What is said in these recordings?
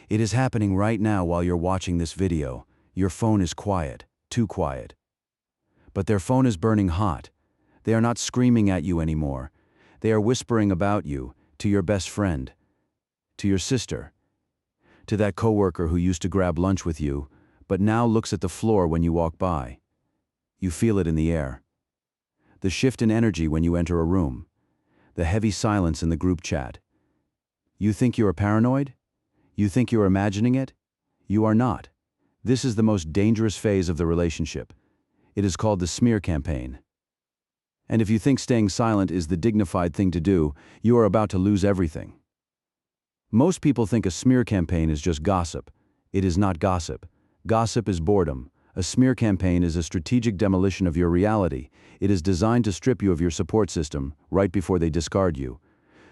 It is happening right now while you're watching this video. Your phone is quiet, too quiet. But their phone is burning hot. They are not screaming at you anymore. They are whispering about you, to your best friend, to your sister, to that coworker who used to grab lunch with you, but now looks at the floor when you walk by. You feel it in the air. The shift in energy when you enter a room. The heavy silence in the group chat. You think you are paranoid? You think you're imagining it? You are not. This is the most dangerous phase of the relationship. It is called the smear campaign. And if you think staying silent is the dignified thing to do, you are about to lose everything. Most people think a smear campaign is just gossip. It is not gossip. Gossip is boredom. A smear campaign is a strategic demolition of your reality. It is designed to strip you of your support system right before they discard you,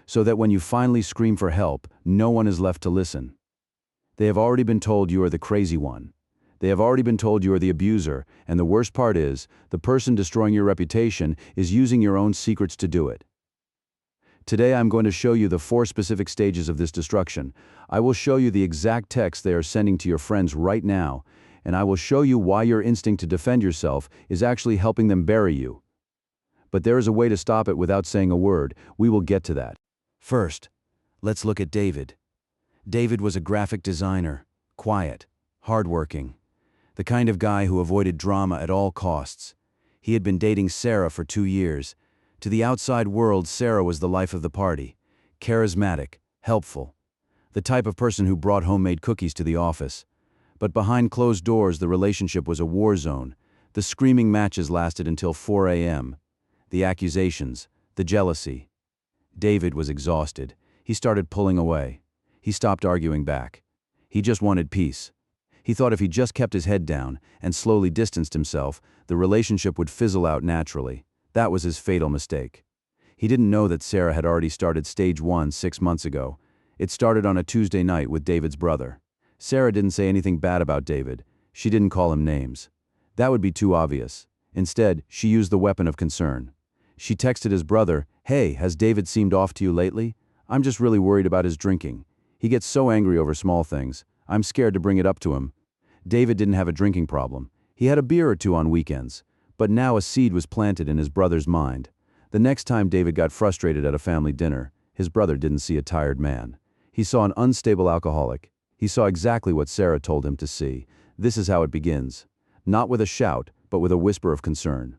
so that when you finally scream for help, no one is left to listen. They have already been told you are the crazy one. They have already been told you are the abuser, and the worst part is, the person destroying your reputation is using your own secrets to do it. Today I'm going to show you the 4 specific stages of this destruction. I will show you the exact text they are sending to your friends right now, and I will show you why your instinct to defend yourself is actually helping them bury you. But there is a way to stop it without saying a word. We will get to that. First, let's look at David. David was a graphic designer, quiet, hardworking, the kind of guy who avoided drama at all costs. He had been dating Sarah for 2 years. To the outside world, Sarah was the life of the party, charismatic, helpful, the type of person who brought homemade cookies to the office. But behind closed doors, the relationship was a war zone. The screaming matches lasted until 4 a.m. The accusations, the jealousy. David was exhausted. He started pulling away. He stopped arguing back. He just wanted peace. He thought if he just kept his head down and slowly distanced himself, the relationship would fizzle out naturally. That was his fatal mistake. He didn't know that Sarah had already started stage 1 6 months ago. It started on a Tuesday night with David's brother. Sarah didn't say anything bad about David. She didn't call him names. That would be too obvious. Instead, she used the weapon of concern. She texted his brother, "Hey, has David seemed off to you lately? I'm just really worried about his drinking. He gets so angry over small things. I'm scared to bring it up to him." David didn't have a drinking problem. He had a beer or 2 on weekends. But now a seed was planted in his brother's mind. The next time David got frustrated at a family dinner, his brother didn't see a tired man. He saw an unstable alcoholic. He saw exactly what Sarah told him to see. This is how it begins. Not with a shout, but with a whisper of concern.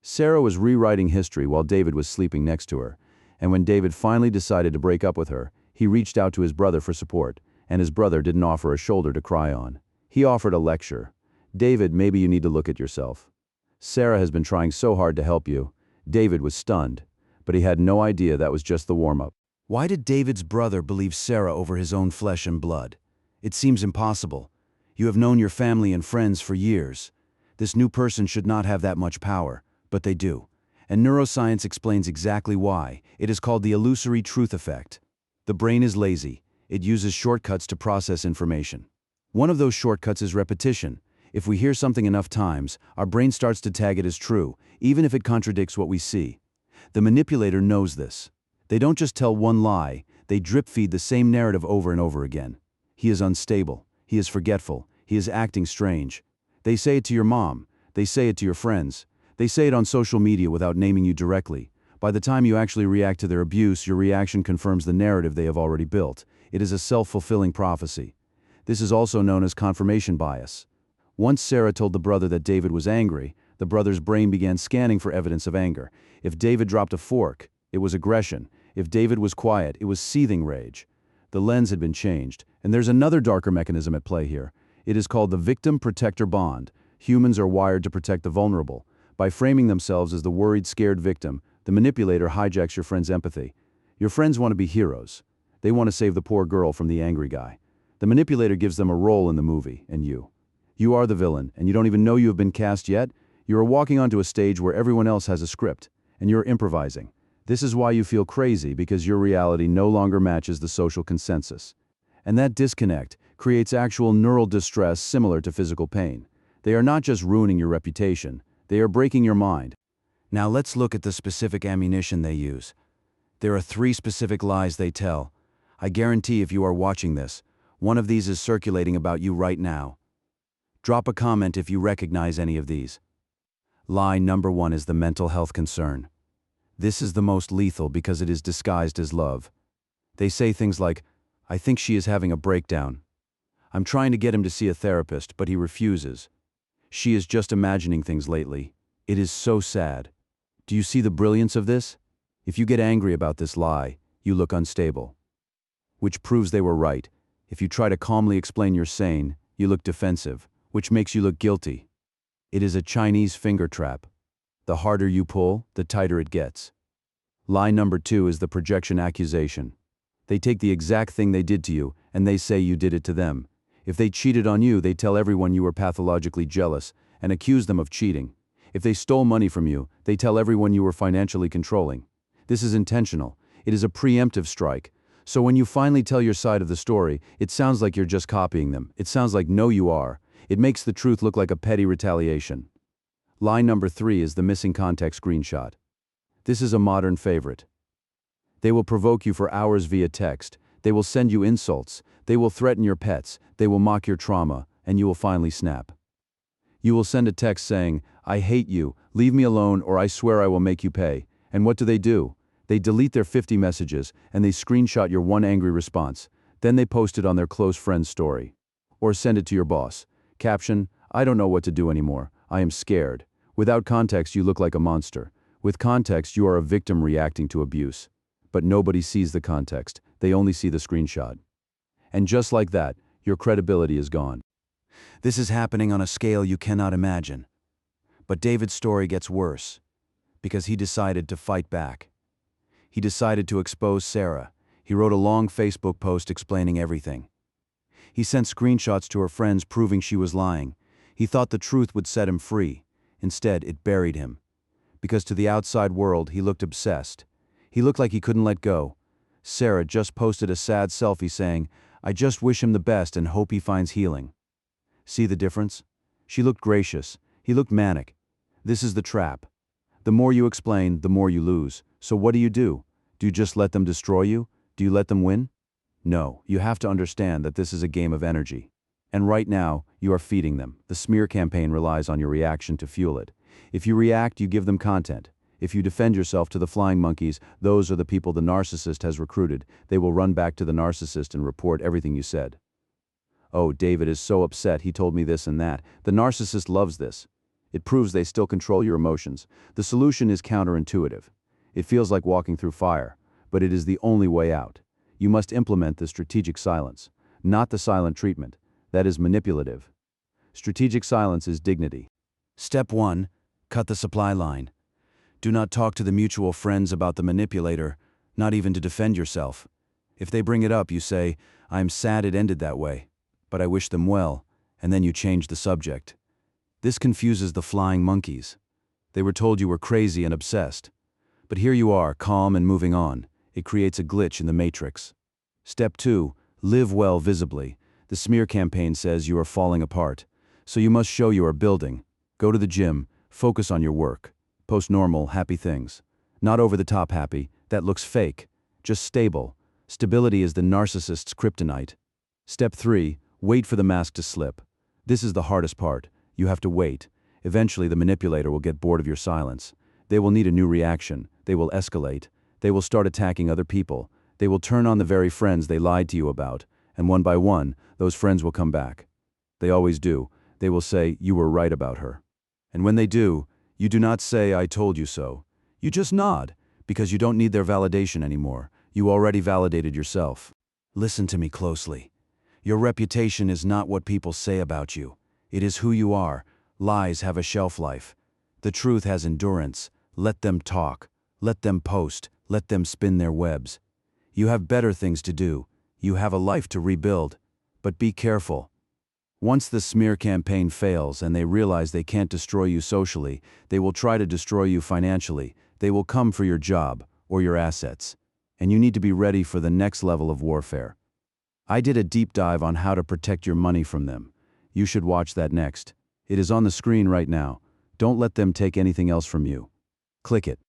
Sarah was rewriting history while David was sleeping next to her. And when David finally decided to break up with her, he reached out to his brother for support, and his brother didn't offer a shoulder to cry on. He offered a lecture. "David, maybe you need to look at yourself. Sarah has been trying so hard to help you." David was stunned, but he had no idea that was just the warm-up. Why did David's brother believe Sarah over his own flesh and blood? It seems impossible. You have known your family and friends for years. This new person should not have that much power, but they do. And neuroscience explains exactly why. It is called the Illusory Truth Effect. The brain is lazy. It uses shortcuts to process information. One of those shortcuts is repetition. If we hear something enough times, our brain starts to tag it as true, even if it contradicts what we see. The manipulator knows this. They don't just tell one lie, they drip-feed the same narrative over and over again. He is unstable. He is forgetful. He is acting strange. They say it to your mom. They say it to your friends. They say it on social media without naming you directly. By the time you actually react to their abuse, your reaction confirms the narrative they have already built. It is a self-fulfilling prophecy. This is also known as confirmation bias. Once Sarah told the brother that David was angry, the brother's brain began scanning for evidence of anger. If David dropped a fork, it was aggression. If David was quiet, it was seething rage. The lens had been changed, and there's another darker mechanism at play here. It is called the victim-protector bond. Humans are wired to protect the vulnerable. By framing themselves as the worried, scared victim, the manipulator hijacks your friend's empathy. Your friends want to be heroes. They want to save the poor girl from the angry guy. The manipulator gives them a role in the movie, and you are the villain, and you don't even know you have been cast yet. You are walking onto a stage where everyone else has a script, and you're improvising. This is why you feel crazy, because your reality no longer matches the social consensus. And that disconnect creates actual neural distress similar to physical pain. They are not just ruining your reputation, they are breaking your mind. Now let's look at the specific ammunition they use. There are 3 specific lies they tell. I guarantee if you are watching this, One of these is circulating about you right now. Drop a comment if you recognize any of these. Lie number 1 is the mental health concern. This is the most lethal because it is disguised as love. They say things like, "I think she is having a breakdown. I'm trying to get him to see a therapist, but he refuses. She is just imagining things lately. It is so sad." Do you see the brilliance of this? If you get angry about this lie, you look unstable. Which proves they were right. If you try to calmly explain you're sane, you look defensive, which makes you look guilty. It is a Chinese finger trap. The harder you pull, the tighter it gets. Lie number 2 is the projection accusation. They take the exact thing they did to you, and they say you did it to them. If they cheated on you, they tell everyone you were pathologically jealous and accuse them of cheating. If they stole money from you, they tell everyone you were financially controlling. This is intentional. It is a preemptive strike. So when you finally tell your side of the story, it sounds like you're just copying them. It sounds like no you are. It makes the truth look like a petty retaliation. Lie number 3 is the missing context screenshot. This is a modern favorite. They will provoke you for hours via text. They will send you insults. They will threaten your pets. They will mock your trauma, and you will finally snap. You will send a text saying, "I hate you, leave me alone, or I swear I will make you pay." And what do? They delete their 50 messages, and they screenshot your one angry response. Then they post it on their close friend's story. Or send it to your boss. Caption, "I don't know what to do anymore. I am scared." Without context, you look like a monster. With context, you are a victim reacting to abuse. But nobody sees the context. They only see the screenshot. And just like that, your credibility is gone. This is happening on a scale you cannot imagine. But David's story gets worse, because he decided to fight back. He decided to expose Sarah. He wrote a long Facebook post explaining everything. He sent screenshots to her friends proving she was lying. He thought the truth would set him free. Instead, it buried him. Because to the outside world, he looked obsessed. He looked like he couldn't let go. Sarah just posted a sad selfie saying, "I just wish him the best and hope he finds healing." See the difference? She looked gracious. He looked manic. This is the trap. The more you explain, the more you lose. So what do? Do you just let them destroy you? Do you let them win? No, you have to understand that this is a game of energy. And right now, you are feeding them. The smear campaign relies on your reaction to fuel it. If you react, you give them content. If you defend yourself to the flying monkeys, those are the people the narcissist has recruited. They will run back to the narcissist and report everything you said. "Oh, David is so upset, he told me this and that." The narcissist loves this. It proves they still control your emotions. The solution is counterintuitive. It feels like walking through fire, but it is the only way out. You must implement the strategic silence, not the silent treatment. That is manipulative. Strategic silence is dignity. Step 1. Cut the supply line. Do not talk to the mutual friends about the manipulator, not even to defend yourself. If they bring it up, you say, "I am sad it ended that way, but I wish them well," and then you change the subject. This confuses the flying monkeys. They were told you were crazy and obsessed. But here you are, calm and moving on. It creates a glitch in the matrix. Step 2. Live well visibly. The smear campaign says you are falling apart. So you must show you are building. Go to the gym, focus on your work. Post normal, happy things. Not over-the-top happy, that looks fake. Just stable. Stability is the narcissist's kryptonite. Step 3. Wait for the mask to slip. This is the hardest part. You have to wait. Eventually the manipulator will get bored of your silence. They will need a new reaction. They will escalate. They will start attacking other people. They will turn on the very friends they lied to you about. And one by one, those friends will come back. They always do. They will say, "You were right about her." And when they do, you do not say, "I told you so." You just nod, because you don't need their validation anymore. You already validated yourself. Listen to me closely. Your reputation is not what people say about you. It is who you are. Lies have a shelf life. The truth has endurance. Let them talk. Let them post. Let them spin their webs. You have better things to do. You have a life to rebuild. But be careful. Once the smear campaign fails and they realize they can't destroy you socially, they will try to destroy you financially. They will come for your job or your assets. And you need to be ready for the next level of warfare. I did a deep dive on how to protect your money from them. You should watch that next. It is on the screen right now. Don't let them take anything else from you. Click it.